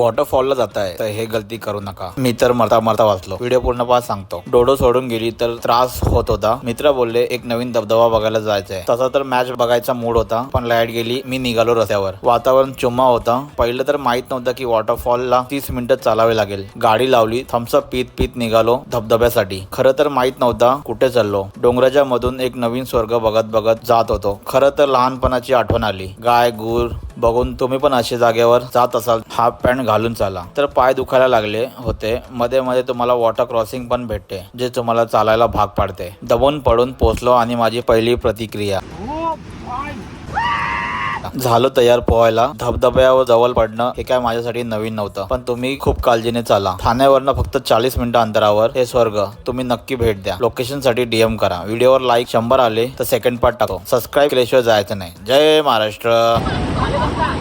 वॉटरफॉलला जाताय तर हे गलती करू नका। मी तर मरता मरता वाचलो। व्हिडिओ पूर्ण पास सांगतो। डोडो सोडून गेली तर त्रास होत होता। मित्र बोलले एक नवीन धबधबा बघायला जायचंय। तसा तर मॅच बघायचा मूड होता, पण लाईट गेली। मी निघालो रस्त्यावर। वातावरण चुम्मा होता। पहिलं तर माहित नव्हतं की वॉटरफॉलला 30 मिनिटं चालावे लागेल। गाडी लावली, थम्सअप पीत पीत निघालो धबधब्यासाठी। खरं तर माहित नव्हता कुठे चाललो। डोंगराच्या मधून एक नवीन स्वर्ग बघत बघत जात होतो। खरं तर लहानपणाची आठवण आली। गाय गुर बघून तुम्ही पण अशा जागेवर जात असाल, हाफ पॅन्ट घालून चाला तर पाय दुखायला लागले होते। मध्ये मध्ये तुम्हाला वॉटर क्रॉसिंग पण भेटते, जे तुम्हाला चालायला भाग पाडते। दबून पडून पोहोचलो आणि माझी पहिली प्रतिक्रिया झालो तयार पोहायला। धबधब्यावर जवळ पडणं हे काय माझ्यासाठी नवीन नव्हतं, पण तुम्ही खूप काळजीने चाला। ठाण्यावरनं फक्त 40 मिनिटं अंतरावर हे स्वर्ग, तुम्ही नक्की भेट द्या। लोकेशन साठी DM करा। व्हिडिओवर लाईक 100 आले तर सेकंड पार्ट टाको। सबस्क्राईब केल्याशिवाय जायचं नाही। जय महाराष्ट्र।